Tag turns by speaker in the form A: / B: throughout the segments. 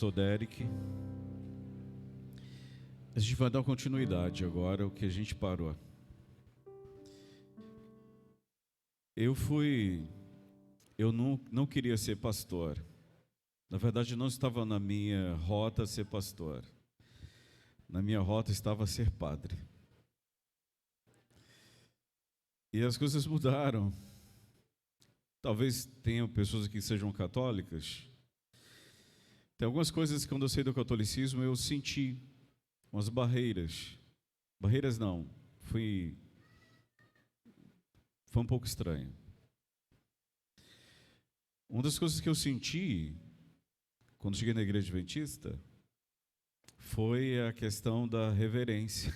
A: pastor Derek. A gente vai dar continuidade agora ao que a gente parou. Eu não queria ser pastor. Na verdade, não estava na minha rota ser pastor. Na minha rota estava ser padre. E as coisas mudaram. Talvez tenham pessoas aqui que sejam católicas. Tem algumas coisas que quando eu saí do catolicismo eu senti umas barreiras. Barreiras não, foi um pouco estranho. Uma das coisas que eu senti quando cheguei na igreja adventista foi a questão da reverência.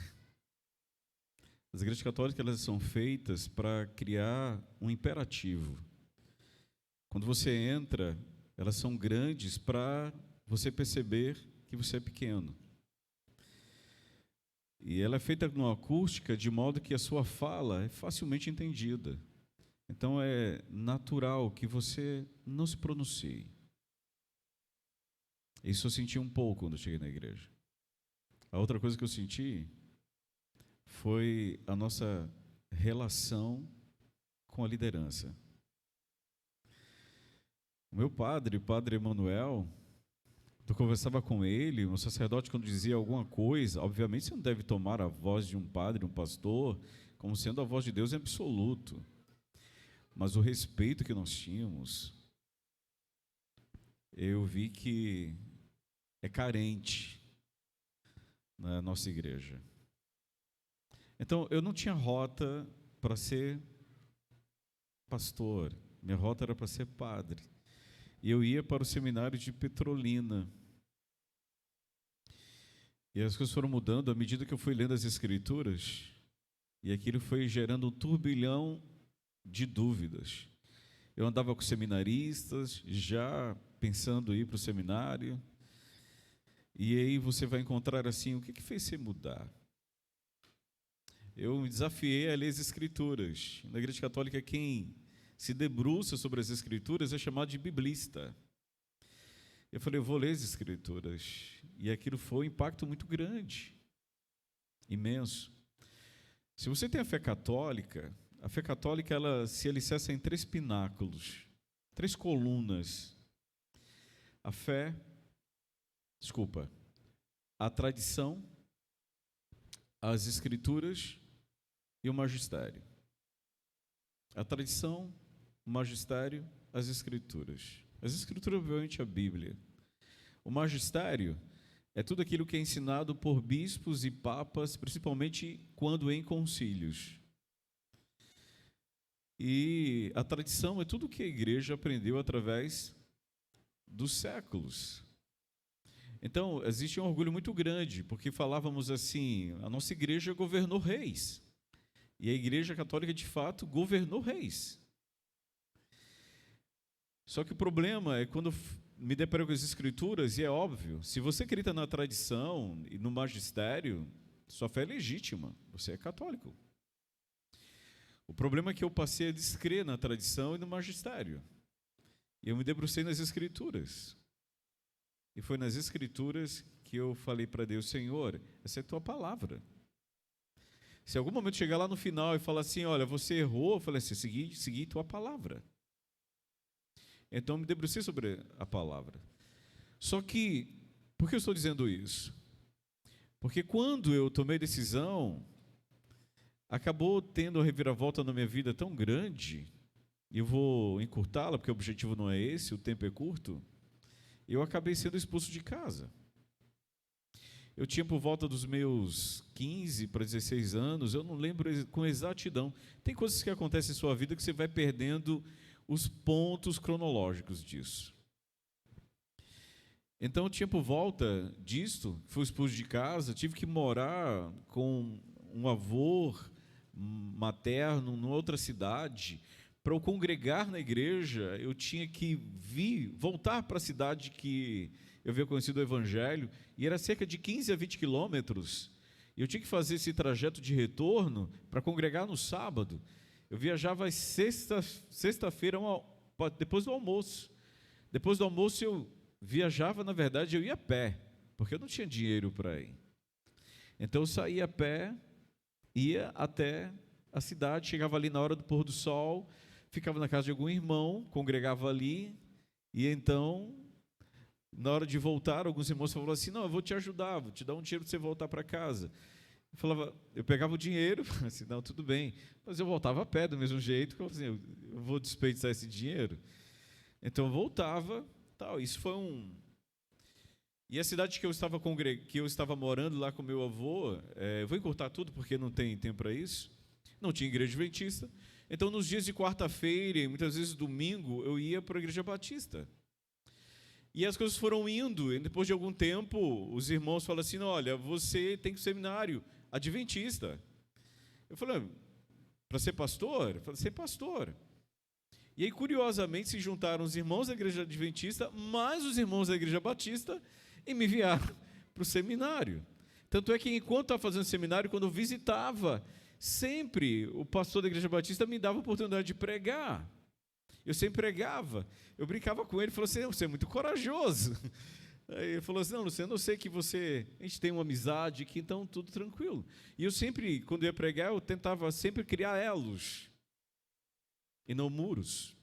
A: As igrejas católicas elas são feitas para criar um imperativo. Quando você entra, elas são grandes para você perceber que você é pequeno. E ela é feita numa acústica de modo que a sua fala é facilmente entendida. Então é natural que você não se pronuncie. Isso eu senti um pouco quando eu cheguei na igreja. A outra coisa que eu senti foi a nossa relação com a liderança. O meu padre, o padre Emanuel, eu conversava com ele, um sacerdote quando dizia alguma coisa, obviamente você não deve tomar a voz de um padre, um pastor, como sendo a voz de Deus em absoluto. Mas o respeito que nós tínhamos, eu vi que é carente na nossa igreja. Então, eu não tinha rota para ser pastor, minha rota era para ser padre. E eu ia para o seminário de Petrolina. E as coisas foram mudando à medida que eu fui lendo as Escrituras, e aquilo foi gerando um turbilhão de dúvidas. Eu andava com seminaristas, já pensando em ir para o seminário, e aí você vai encontrar assim, o que fez você mudar? Eu me desafiei a ler as Escrituras. Na Igreja Católica, quem se debruça sobre as Escrituras é chamado de biblista. Eu falei, eu vou ler as Escrituras. E aquilo foi um impacto muito grande, imenso. Se você tem a fé católica ela se alicerça em 3 pináculos, 3 colunas. A tradição, as Escrituras e o magistério. A tradição, o magistério, as Escrituras. As Escrituras, obviamente, a Bíblia. O magistério é tudo aquilo que é ensinado por bispos e papas, principalmente quando em concílios. E a tradição é tudo que a igreja aprendeu através dos séculos. Então, existe um orgulho muito grande, porque falávamos assim, a nossa igreja governou reis. E a Igreja Católica, de fato, governou reis. Só que o problema é quando me deparo com as Escrituras, e é óbvio, se você acredita na tradição e no magistério, sua fé é legítima, você é católico. O problema é que eu passei a descrer na tradição e no magistério. E eu me debrucei nas Escrituras. E foi nas Escrituras que eu falei para Deus, Senhor, essa é a tua palavra. Se em algum momento chegar lá no final e falar assim, olha, você errou, eu falei assim, segui tua palavra. Então eu me debrucei sobre a palavra. Só que, por que eu estou dizendo isso? Porque quando eu tomei decisão, acabou tendo uma reviravolta na minha vida tão grande, e eu vou encurtá-la, porque o objetivo não é esse, o tempo é curto, eu acabei sendo expulso de casa. Eu tinha por volta dos meus 15 para 16 anos, eu não lembro com exatidão. Tem coisas que acontecem em sua vida que você vai perdendo os pontos cronológicos disso. Então, eu tinha por volta disto, fui expulso de casa, tive que morar com um avô materno numa outra cidade. Para eu congregar na igreja, eu tinha que voltar para a cidade que eu havia conhecido o Evangelho, e era cerca de 15 a 20 quilômetros. Eu tinha que fazer esse trajeto de retorno para congregar no sábado. Eu viajava sexta-feira, depois do almoço. Depois do almoço, eu viajava, na verdade, eu ia a pé, porque eu não tinha dinheiro para ir. Então eu saía a pé, ia até a cidade, chegava ali na hora do pôr do sol, ficava na casa de algum irmão, congregava ali, e então, na hora de voltar, alguns irmãos falaram assim, não, eu vou te ajudar, vou te dar um dinheiro para você voltar para casa. Eu pegava o dinheiro, assim, não, tudo bem, mas eu voltava a pé do mesmo jeito, assim, eu vou desperdiçar esse dinheiro. Então eu voltava, tal. Isso foi um. E a cidade que eu estava morando lá com meu avô, eu vou encurtar tudo porque não tem tempo para isso. Não tinha igreja adventista. Então nos dias de quarta-feira e muitas vezes domingo eu ia para a igreja batista. E as coisas foram indo, e depois de algum tempo, os irmãos falaram assim, olha, você tem que ir para o seminário adventista. Eu falei, para ser pastor? Eu falei, ser pastor. E aí, curiosamente, se juntaram os irmãos da igreja adventista, mais os irmãos da igreja batista, e me enviaram para o seminário. Tanto é que, enquanto estava fazendo seminário, quando eu visitava, sempre o pastor da igreja batista me dava a oportunidade de pregar. Eu sempre pregava. Eu brincava com ele, falou assim, você é muito corajoso. Aí ele falou assim, não, Luciano, eu sei que a gente tem uma amizade aqui, então tudo tranquilo. E eu sempre, quando ia pregar, eu tentava sempre criar elos, e não muros.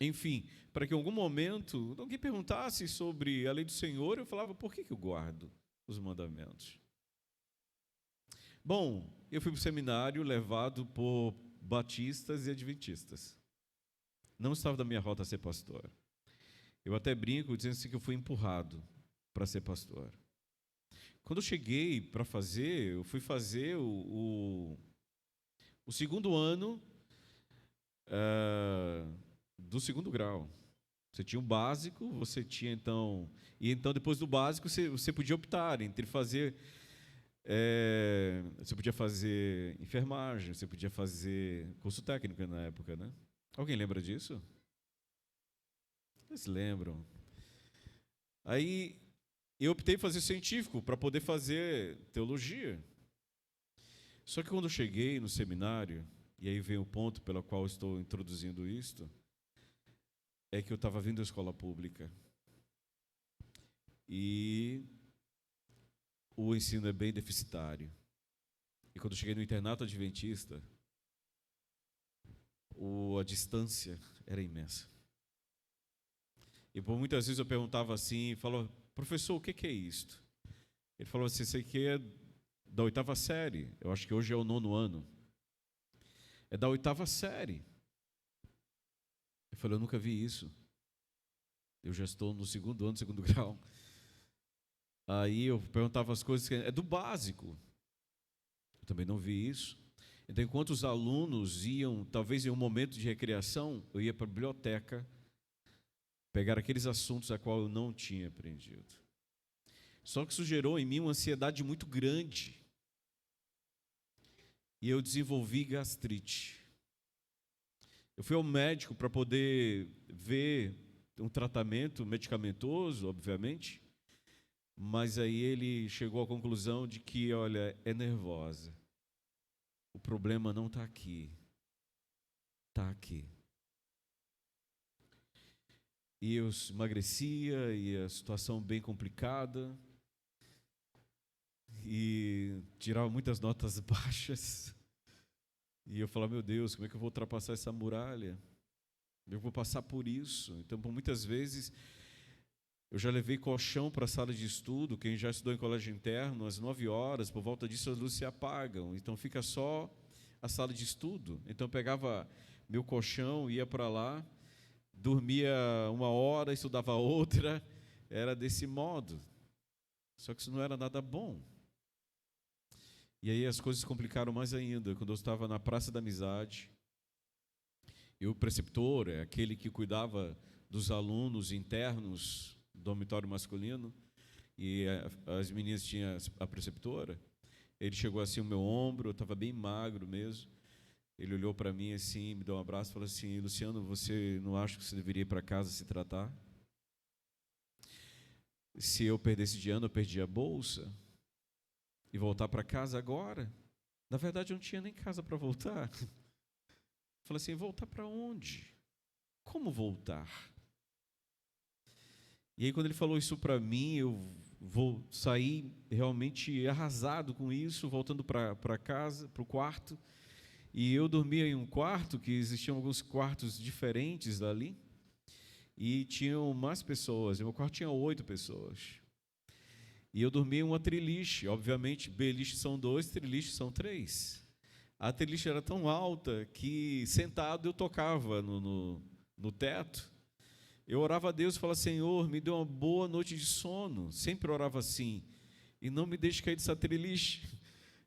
A: Enfim, para que em algum momento alguém perguntasse sobre a lei do Senhor, eu falava, por que eu guardo os mandamentos? Bom, eu fui para o seminário levado por batistas e adventistas. Não estava da minha rota a ser pastor. Eu até brinco dizendo assim que eu fui empurrado para ser pastor. Quando eu cheguei para fazer, eu fui fazer o segundo ano do segundo grau. Você tinha o básico, você tinha então... E então, depois do básico, você podia optar entre fazer... você podia fazer enfermagem, você podia fazer curso técnico na época, né? Alguém lembra disso? Vocês lembram? Aí, eu optei por fazer científico para poder fazer teologia. Só que quando eu cheguei no seminário, e aí vem o ponto pelo qual eu estou introduzindo isto, é que eu estava vindo da escola pública. E o ensino é bem deficitário. E quando eu cheguei no internato adventista, a distância era imensa. E por muitas vezes eu perguntava assim, falava, professor, o que é isto? Ele falou assim, isso aqui é da 8ª série, eu acho que hoje é o 9º ano. É da 8ª série. Eu falei, eu nunca vi isso. Eu já estou no 2º ano, 2º grau. Aí eu perguntava as coisas, é do básico. Eu também não vi isso. Então, enquanto os alunos iam, talvez em um momento de recreação, eu ia para a biblioteca, pegar aqueles assuntos a qual eu não tinha aprendido. Só que isso gerou em mim uma ansiedade muito grande. E eu desenvolvi gastrite. Eu fui ao médico para poder ver um tratamento medicamentoso, obviamente, mas aí ele chegou à conclusão de que, olha, é nervosa. O problema não está aqui, está aqui. E eu emagrecia, e a situação bem complicada, e tirava muitas notas baixas. E eu falava, meu Deus, como é que eu vou ultrapassar essa muralha? Eu vou passar por isso. Então, por muitas vezes, eu já levei colchão para a sala de estudo. Quem já estudou em colégio interno, às 9 horas, por volta disso as luzes se apagam. Então, fica só a sala de estudo. Então, eu pegava meu colchão, ia para lá, dormia 1 hora, estudava outra. Era desse modo. Só que isso não era nada bom. E aí as coisas complicaram mais ainda. Quando eu estava na Praça da Amizade, e o preceptor, aquele que cuidava dos alunos internos do dormitório masculino, e as meninas tinham a preceptora, ele chegou assim no meu ombro, eu estava bem magro mesmo, ele olhou para mim assim, me deu um abraço e falou assim, Luciano, você não acha que você deveria ir para casa se tratar? Se eu perdesse de ano, eu perdi a bolsa, e voltar para casa agora? Na verdade, eu não tinha nem casa para voltar. Falei assim, voltar para onde? Como voltar? E aí, quando ele falou isso para mim, eu vou sair realmente arrasado com isso, voltando para casa, para o quarto. E eu dormia em um quarto, que existiam alguns quartos diferentes dali, e tinham mais pessoas. Meu quarto tinha 8 pessoas. E eu dormia em uma triliche. Obviamente, beliche são 2, triliche são 3. A triliche era tão alta que, sentado, eu tocava no teto. Eu orava a Deus e falava: Senhor, me dê uma boa noite de sono. Sempre orava assim. E não me deixe cair dessa triliche.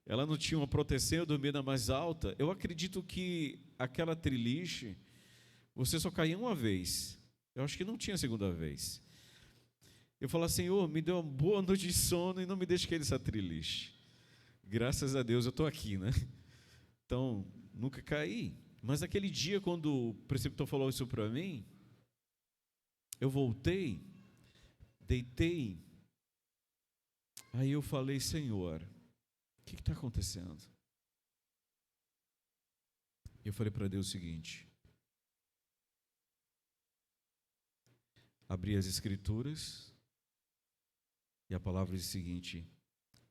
A: Ela não tinha uma proteção, eu dormia na mais alta. Eu acredito que aquela triliche, você só caía uma vez. Eu acho que não tinha segunda vez. Eu falava: Senhor, me dê uma boa noite de sono e não me deixe cair dessa triliche. Graças a Deus eu estou aqui, né? Então, nunca caí. Mas aquele dia, quando o preceptor falou isso para mim, eu voltei, deitei. Aí eu falei: Senhor, o que está acontecendo? Eu falei para Deus o seguinte: abri as Escrituras e a palavra diz o seguinte: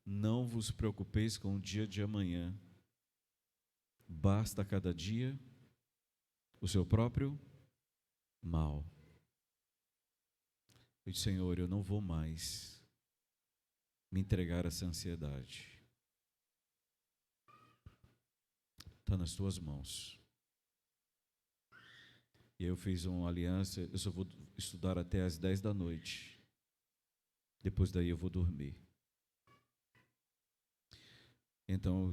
A: não vos preocupeis com o dia de amanhã, basta cada dia o seu próprio mal. Eu disse: Senhor, eu não vou mais me entregar a essa ansiedade. Está nas tuas mãos. E eu fiz uma aliança: eu só vou estudar até às 10 da noite. Depois daí eu vou dormir. Então,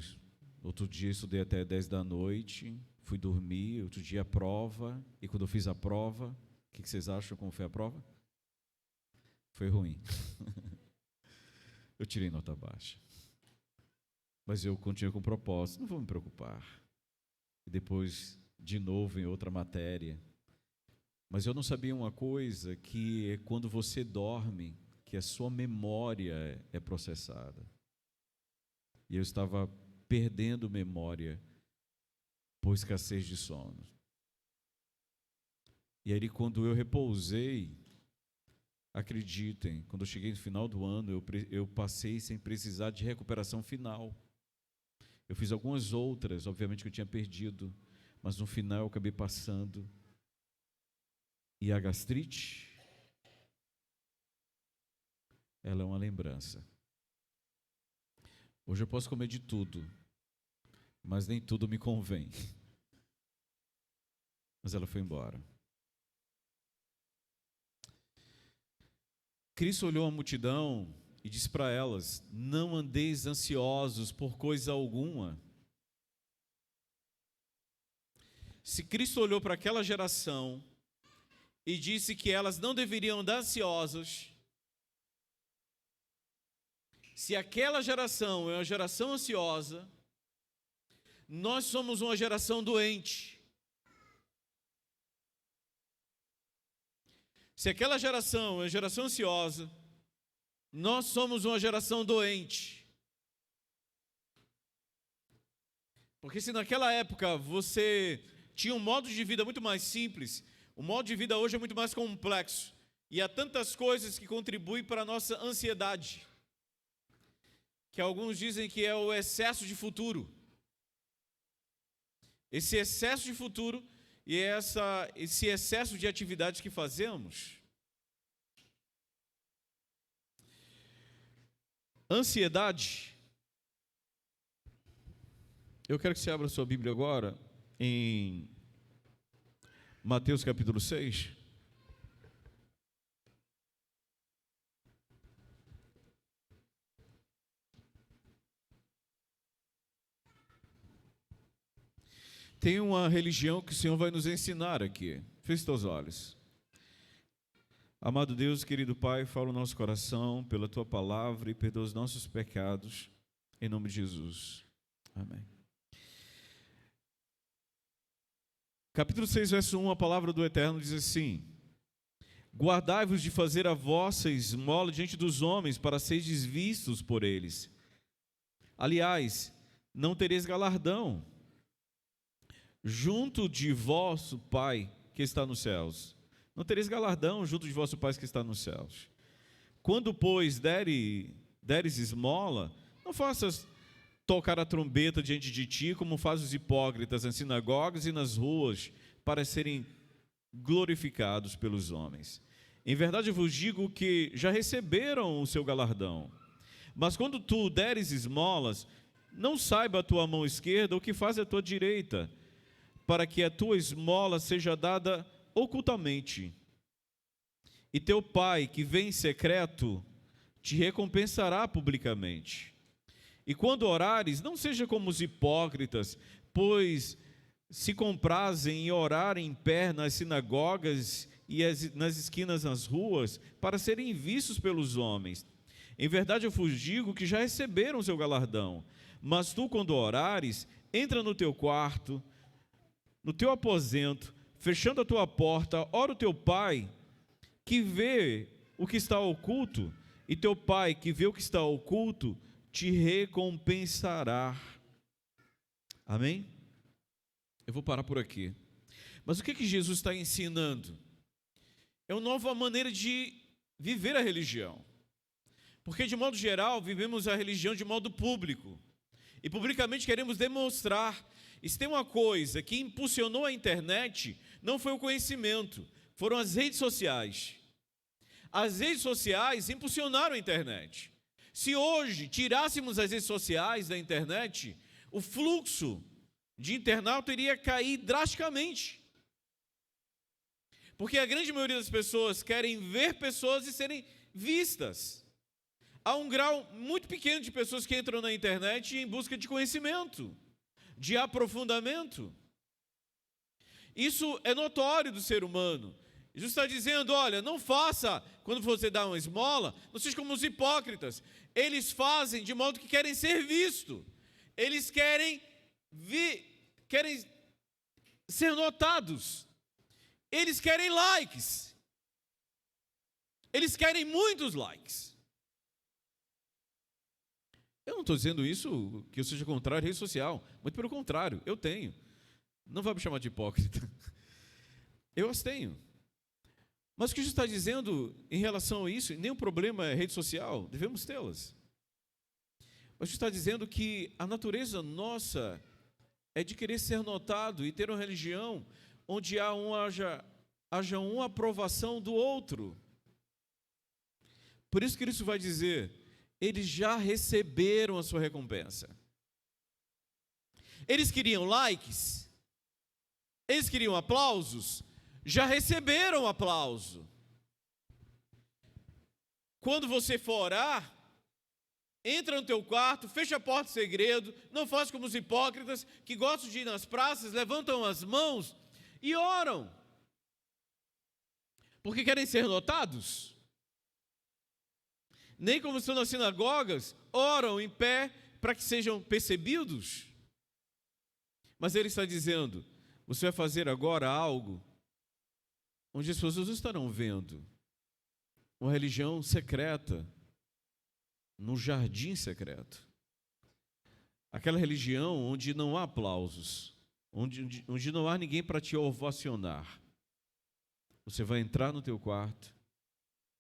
A: outro dia estudei até 10 da noite, fui dormir. Outro dia a prova. E quando eu fiz a prova, o que vocês acham como foi a prova? Foi ruim. Eu tirei nota baixa. Mas eu continuei com o propósito: não vou me preocupar. E depois, de novo, em outra matéria. Mas eu não sabia uma coisa, que é quando você dorme, que a sua memória é processada. E eu estava perdendo memória por escassez de sono. E aí, quando eu repousei, acreditem, quando eu cheguei no final do ano, eu passei sem precisar de recuperação final. Eu fiz algumas outras, obviamente que eu tinha perdido, mas no final eu acabei passando. E a gastrite, ela é uma lembrança. Hoje eu posso comer de tudo, mas nem tudo me convém. Mas ela foi embora. Cristo olhou a multidão e disse para elas: não andeis ansiosos por coisa alguma. Se Cristo olhou para aquela geração e disse que elas não deveriam andar ansiosas, se aquela geração é uma geração ansiosa, nós somos uma geração doente. Se aquela geração é uma geração ansiosa, nós somos uma geração doente. Porque se naquela época você tinha um modo de vida muito mais simples, o modo de vida hoje é muito mais complexo. E há tantas coisas que contribuem para a nossa ansiedade, que alguns dizem que é o excesso de futuro. Esse excesso de futuro e esse excesso de atividades que fazemos. Ansiedade. Eu quero que você abra sua Bíblia agora em Mateus capítulo 6. Tem uma religião que o Senhor vai nos ensinar aqui. Feche teus olhos. Amado Deus, querido Pai, fala o nosso coração pela Tua palavra e perdoa os nossos pecados, em nome de Jesus. Amém. Capítulo 6, verso 1, a palavra do Eterno diz assim: guardai-vos de fazer a vossa esmola diante dos homens, para seres vistos por eles. Aliás, não tereis galardão junto de vosso Pai que está nos céus. não tereis galardão junto de vosso Pai que está nos céus. Quando, pois, deres esmola, não faças tocar a trombeta diante de ti, como fazem os hipócritas nas sinagogas e nas ruas, para serem glorificados pelos homens. Em verdade eu vos digo que já receberam o seu galardão. Mas quando tu deres esmolas, não saiba a tua mão esquerda o que faz a tua direita, para que a tua esmola seja dada ocultamente. E teu Pai, que vem em secreto, te recompensará publicamente. E quando orares, não seja como os hipócritas, pois se comprazem em orar em pé nas sinagogas e nas esquinas das ruas, para serem vistos pelos homens. Em verdade eu vos digo que já receberam o seu galardão. Mas tu, quando orares, entra no teu quarto, no teu aposento, fechando a tua porta, ora o teu Pai, que vê o que está oculto, e teu Pai, que vê o que está oculto, te recompensará. Amém? Eu vou parar por aqui. Mas o que Jesus está ensinando? É uma nova maneira de viver a religião. Porque, de modo geral, vivemos a religião de modo público. E publicamente queremos demonstrar. E se tem uma coisa que impulsionou a internet, não foi o conhecimento, foram as redes sociais. As redes sociais impulsionaram a internet. Se hoje tirássemos as redes sociais da internet, o fluxo de internauta iria cair drasticamente. Porque a grande maioria das pessoas querem ver pessoas e serem vistas. Há um grau muito pequeno de pessoas que entram na internet em busca de conhecimento, de aprofundamento. Isso é notório do ser humano. Jesus está dizendo, olha, não faça, quando você dá uma esmola, não seja como os hipócritas. Eles fazem de modo que querem ser vistos. Eles querem ser notados. Eles querem likes. Eles querem muitos likes. Eu não estou dizendo isso que eu seja contrário à rede social. Muito pelo contrário, eu tenho. Não vai me chamar de hipócrita. Eu as tenho. Mas o que Jesus está dizendo em relação a isso, nenhum problema é rede social, devemos tê-las. Mas Jesus está dizendo que a natureza nossa é de querer ser notado e ter uma religião onde haja uma aprovação do outro. Por isso que Cristo vai dizer, eles já receberam a sua recompensa. Eles queriam likes, eles queriam aplausos, já receberam aplauso. Quando você for orar, entra no teu quarto, fecha a porta em segredo, não faz como os hipócritas que gostam de ir nas praças, levantam as mãos e oram. Porque querem ser notados. Nem como estão nas sinagogas, oram em pé para que sejam percebidos. Mas ele está dizendo, você vai fazer agora algo onde as pessoas não estarão vendo. Uma religião secreta, no jardim secreto. Aquela religião onde não há aplausos, onde não há ninguém para te ovacionar. Você vai entrar no teu quarto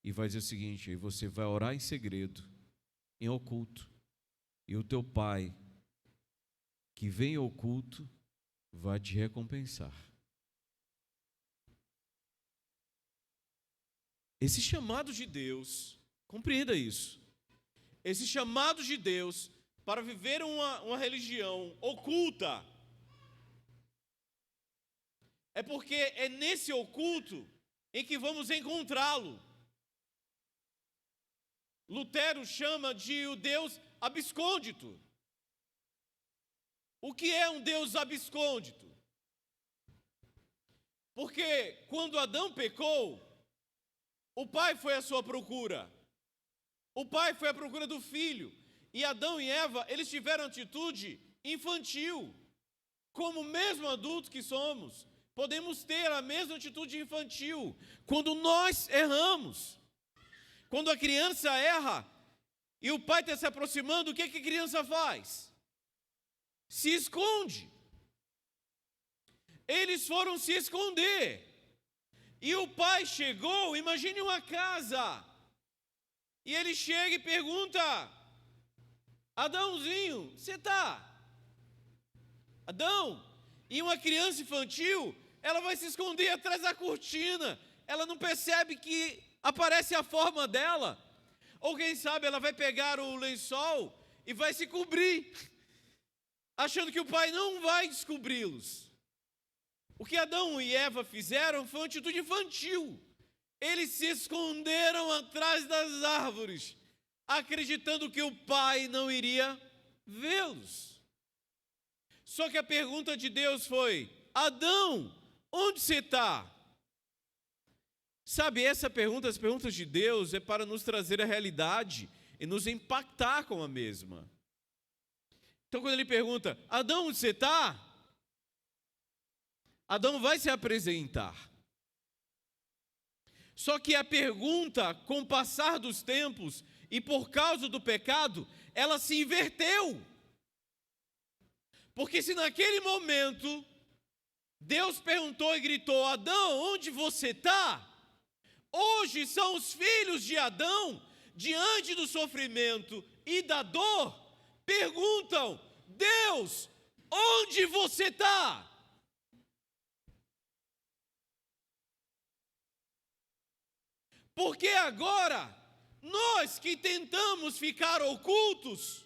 A: e vai dizer o seguinte, aí você vai orar em segredo, em oculto, e o teu Pai, que vem em oculto, vai te recompensar. Esse chamado de Deus, compreenda isso, esse chamado de Deus para viver uma religião oculta, é porque é nesse oculto em que vamos encontrá-lo. Lutero chama de o Deus abscôndito. O que é um Deus abscôndito? Porque quando Adão pecou, o pai foi à sua procura. O pai foi à procura do filho. E Adão e Eva, eles tiveram atitude infantil. Como mesmo adultos que somos, podemos ter a mesma atitude infantil quando nós erramos. Quando a criança erra e o pai está se aproximando, o que a criança faz? Se esconde. Eles foram se esconder.
B: E o pai chegou, imagine uma casa, e ele chega e pergunta: Adãozinho, você tá? Adão? E uma criança infantil, ela vai se esconder atrás da cortina, ela não percebe que aparece a forma dela. Ou quem sabe ela vai pegar o lençol e vai se cobrir, achando que o pai não vai descobri-los. O que Adão e Eva fizeram foi uma atitude infantil. Eles se esconderam atrás das árvores, acreditando que o pai não iria vê-los. Só que a pergunta de Deus foi: Adão, onde você está? Sabe, essa pergunta, as perguntas de Deus é para nos trazer a realidade e nos impactar com a mesma. Então quando ele pergunta: Adão, onde você está? Adão vai se apresentar. Só que a pergunta, com o passar dos tempos e por causa do pecado, ela se inverteu. Porque se naquele momento Deus perguntou e gritou: Adão, onde você está? Hoje são os filhos de Adão, diante do sofrimento e da dor, perguntam: Deus, onde você está? Porque agora, nós que tentamos ficar ocultos,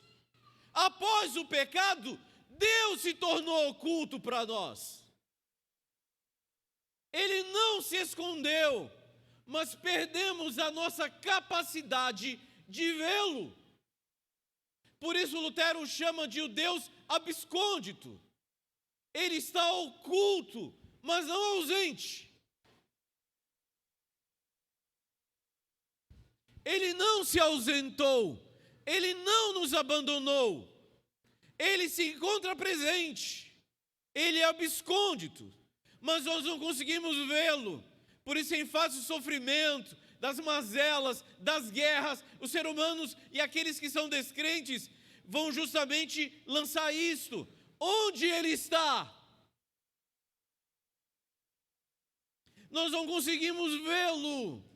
B: após o pecado, Deus se tornou oculto para nós. Ele não se escondeu, mas perdemos a nossa capacidade de vê-lo. Por isso Lutero chama de o Deus abscôndito. Ele está oculto, mas não ausente. Ele não se ausentou, ele não nos abandonou, ele se encontra presente, ele é abscôndito, mas nós não conseguimos vê-lo. Por isso, em face do sofrimento, das mazelas, das guerras, os seres humanos e aqueles que são descrentes vão justamente lançar isto: onde ele está? Nós não conseguimos vê-lo.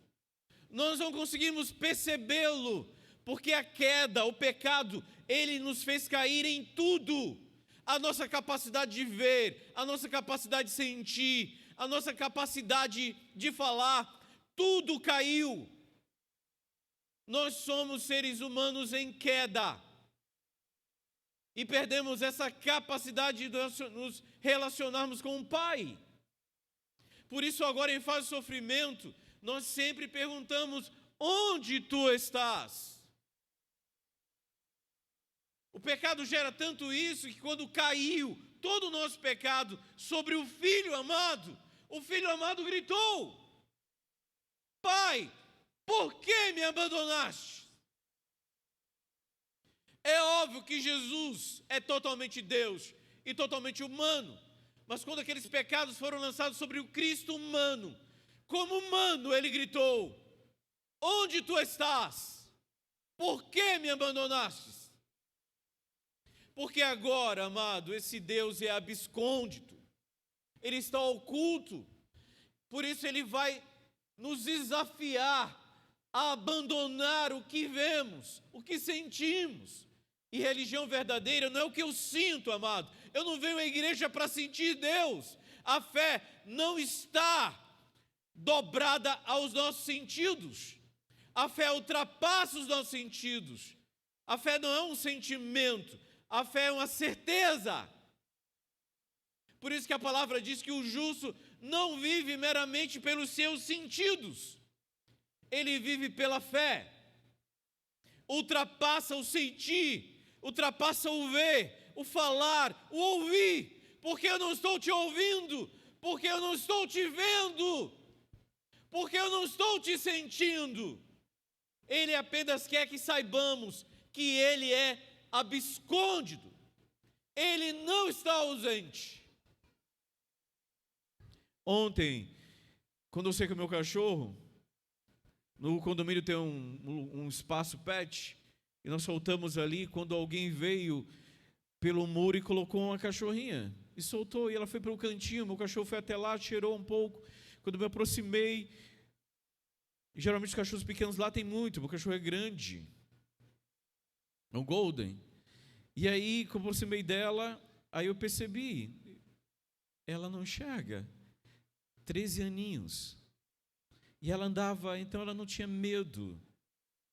B: Nós não conseguimos percebê-lo, porque a queda, o pecado, ele nos fez cair em tudo. A nossa capacidade de ver, a nossa capacidade de sentir, a nossa capacidade de falar, tudo caiu. Nós somos seres humanos em queda. E perdemos essa capacidade de nos relacionarmos com o Pai. Por isso agora, em fase de sofrimento, nós sempre perguntamos: onde tu estás? O pecado gera tanto isso que quando caiu todo o nosso pecado sobre o Filho amado gritou: Pai, por que me abandonaste? É óbvio que Jesus é totalmente Deus e totalmente humano, mas quando aqueles pecados foram lançados sobre o Cristo humano, como humano, ele gritou: onde tu estás? Por que me abandonaste? Porque agora, amado, esse Deus é abscôndito, ele está oculto, por isso ele vai nos desafiar a abandonar o que vemos, o que sentimos. E religião verdadeira não é o que eu sinto, amado. Eu não venho à igreja para sentir Deus. A fé não está dobrada aos nossos sentidos. A fé ultrapassa os nossos sentidos. A fé não é um sentimento, a fé é uma certeza. Por isso que a palavra diz que o justo não vive meramente pelos seus sentidos, ele vive pela fé. Ultrapassa o sentir, ultrapassa o ver, o falar, o ouvir. Porque eu não estou te ouvindo, porque eu não estou te vendo, porque eu não estou te sentindo. Ele apenas quer que saibamos que ele é abscôndito. Ele não está ausente. Ontem, quando eu saí com o meu cachorro, no condomínio tem um espaço pet, e nós soltamos ali, quando alguém veio pelo muro e colocou uma cachorrinha, e soltou, e ela foi para o cantinho, meu cachorro foi até lá, cheirou um pouco.
A: Quando me aproximei, geralmente os cachorros pequenos lá tem muito, porque o cachorro é grande. É um golden. E aí, quando eu aproximei dela, aí eu percebi, ela não enxerga. 13 aninhos. E ela andava, então ela não tinha medo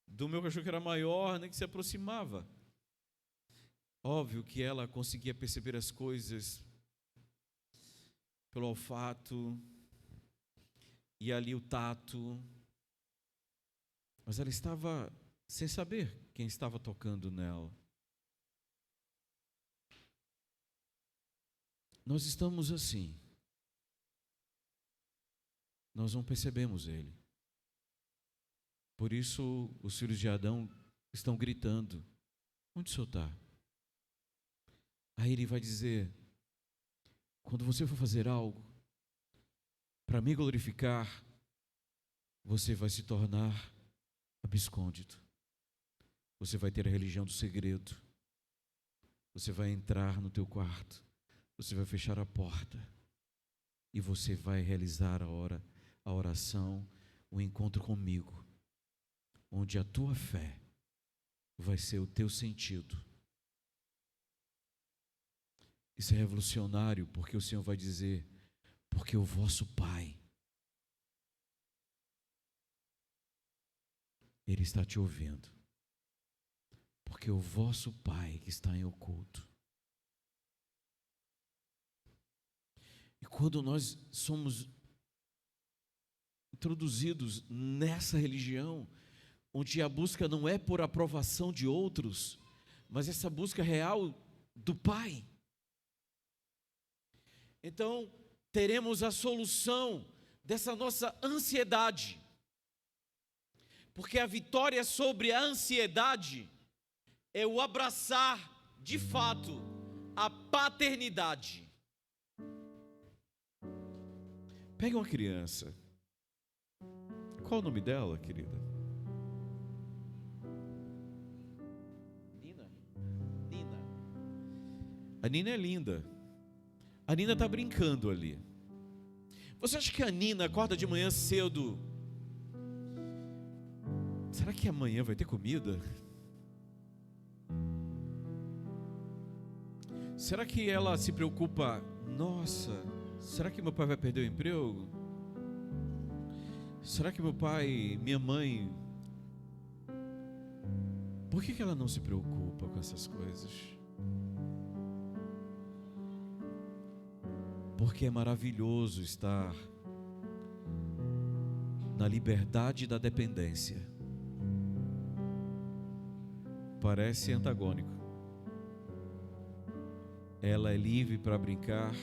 A: do meu cachorro que era maior, nem que se aproximava. Óbvio que ela conseguia perceber as coisas pelo olfato e ali o tato, mas ela estava sem saber quem estava tocando nela. Nós estamos assim. Nós não percebemos Ele. Por isso os filhos de Adão estão gritando: onde o Senhor está? Aí Ele vai dizer: quando você for fazer algo para me glorificar, você vai se tornar abscôndito. Você vai ter a religião do segredo. Você vai entrar no teu quarto. Você vai fechar a porta. E você vai realizar a oração, o encontro comigo, onde a tua fé vai ser o teu sentido. Isso é revolucionário, porque o Senhor vai dizer: porque o vosso Pai, Ele está te ouvindo. Porque o vosso Pai que está em oculto. E quando nós somos introduzidos nessa religião, onde a busca não é por aprovação de outros, mas essa busca real do Pai, então teremos a solução dessa nossa ansiedade. Porque a vitória sobre a ansiedade é o abraçar, de fato, a paternidade. Pega uma criança. Qual o nome dela, querida? Nina. A Nina é linda. A Nina está brincando ali. Você acha que a Nina acorda de manhã cedo? Será que amanhã vai ter comida? Será que ela se preocupa? Nossa, será que meu pai vai perder o emprego? Será que meu pai, minha mãe... Por que ela não se preocupa com essas coisas? Porque é maravilhoso estar na liberdade da dependência. Parece antagônico. Ela é livre para brincar,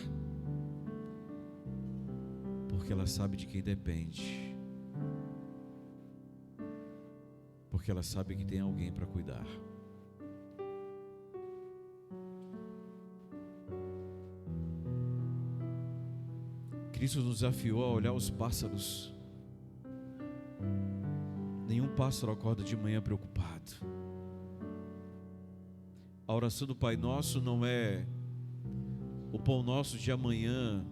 A: porque ela sabe de quem depende. Porque ela sabe que tem alguém para cuidar. Cristo nos desafiou a olhar os pássaros. Nenhum pássaro acorda de manhã preocupado. A oração do Pai Nosso não é: o pão nosso de amanhã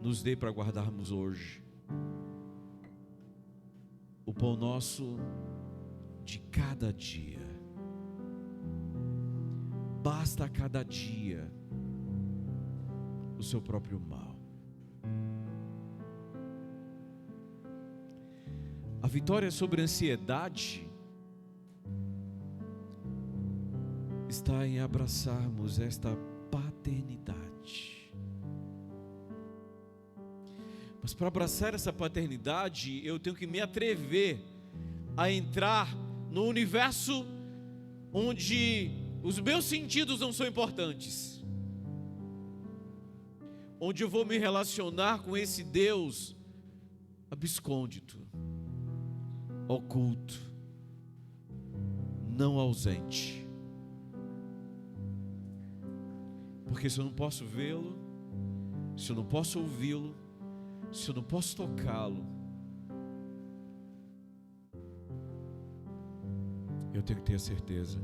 A: nos dê para guardarmos hoje. O pão nosso de cada dia. Basta a cada dia o seu próprio mal. A vitória sobre a ansiedade está em abraçarmos esta paternidade. Mas para abraçar essa paternidade, eu tenho que me atrever a entrar no universo onde os meus sentidos não são importantes, onde eu vou me relacionar com esse Deus abscôndito, oculto, não ausente. Porque se eu não posso vê-lo, se eu não posso ouvi-lo, se eu não posso tocá-lo, eu tenho que ter a certeza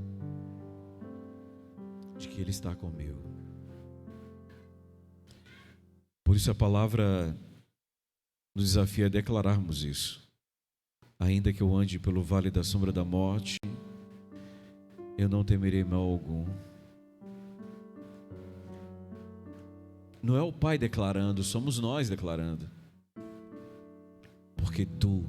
A: de que Ele está comigo. Por isso a palavra nos desafia a declararmos isso. Ainda que eu ande pelo vale da sombra da morte, eu não temerei mal algum. Não é o Pai declarando, somos nós declarando. Porque Tu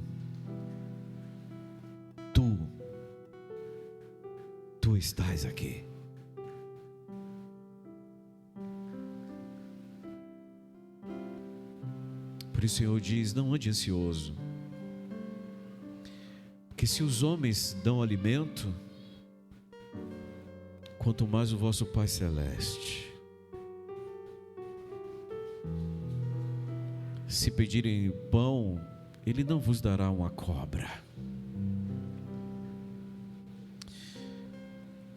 A: estás aqui. Por isso o Senhor diz, não ande ansioso. Porque se os homens dão alimento, quanto mais o vosso Pai Celeste. Se pedirem pão, Ele não vos dará uma cobra.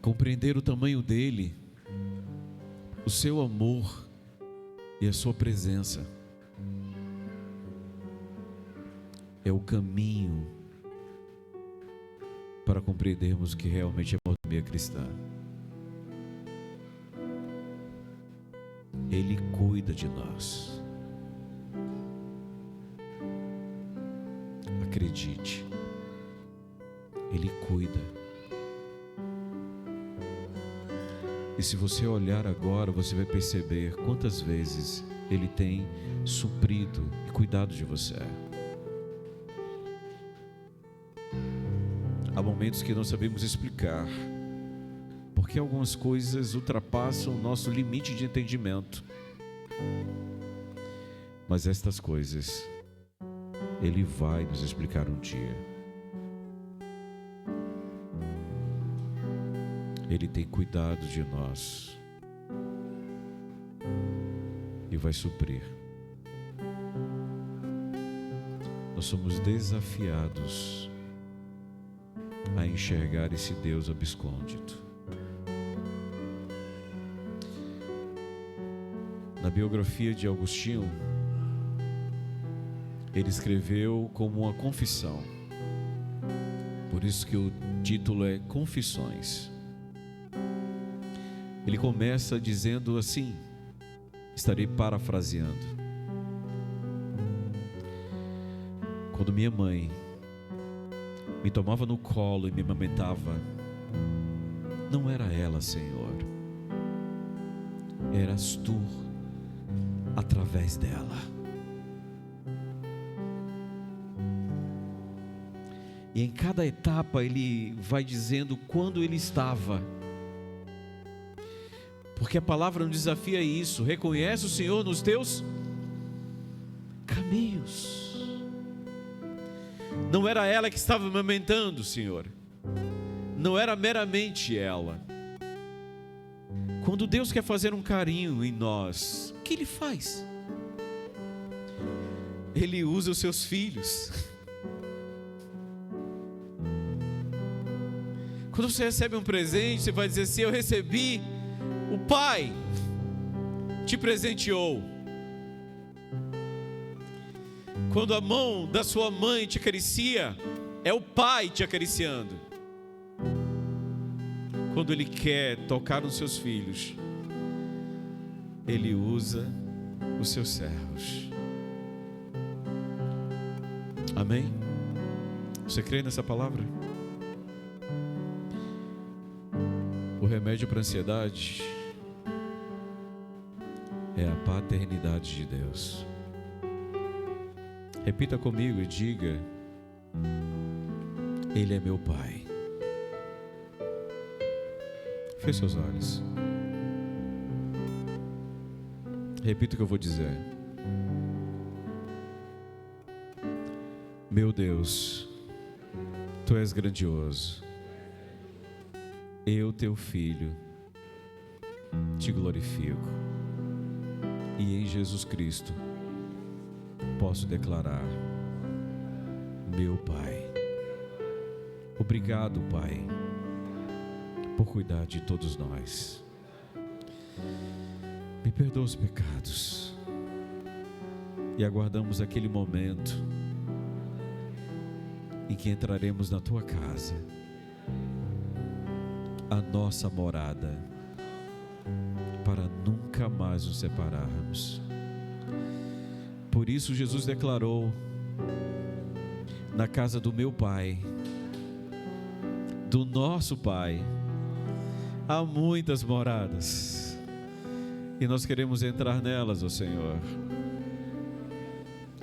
A: Compreender o tamanho dEle, o seu amor e a sua presença é o caminho para compreendermos o que realmente é a mordomia cristã. Ele cuida de nós. Acredite, Ele cuida. E se você olhar agora, você vai perceber quantas vezes Ele tem suprido e cuidado de você. Há momentos que não sabemos explicar, porque algumas coisas ultrapassam o nosso limite de entendimento. Mas estas coisas, Ele vai nos explicar um dia. Ele tem cuidado de nós e vai suprir. Nós somos desafiados a enxergar esse Deus abscôndito. Na biografia de Agostinho, ele escreveu como uma confissão. Por isso que o título é Confissões. Ele começa dizendo assim, estarei parafraseando: quando minha mãe me tomava no colo e me amamentava, não era ela, Senhor, eras Tu através dela. E em cada etapa ele vai dizendo quando ele estava, porque a palavra nos desafia isso. Reconhece o Senhor nos teus caminhos. Não era ela que estava amamentando, Senhor, não era meramente ela. Quando Deus quer fazer um carinho em nós, o que Ele faz? Ele usa os seus filhos. Quando você recebe um presente, você vai dizer assim: eu recebi, o Pai te presenteou. Quando a mão da sua mãe te acaricia, é o Pai te acariciando. Quando Ele quer tocar nos seus filhos, Ele usa os seus servos. Amém? Você crê nessa palavra? O remédio para a ansiedade é a paternidade de Deus. Repita comigo e diga: Ele é meu Pai. Feche seus olhos. Repita o que eu vou dizer. Meu Deus, Tu és grandioso. Eu, Teu Filho, Te glorifico. E em Jesus Cristo posso declarar: meu Pai. Obrigado, Pai, por cuidar de todos nós. Me perdoa os pecados. E aguardamos aquele momento em que entraremos na Tua casa, a nossa morada, para nunca mais nos separarmos. Por isso Jesus declarou: na casa do meu Pai, do nosso Pai, há muitas moradas, e nós queremos entrar nelas, ó Senhor,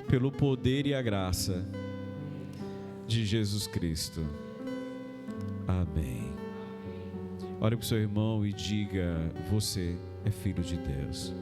A: pelo poder e a graça de Jesus Cristo. Amém. Olhe para o seu irmão e diga: você é filho de Deus.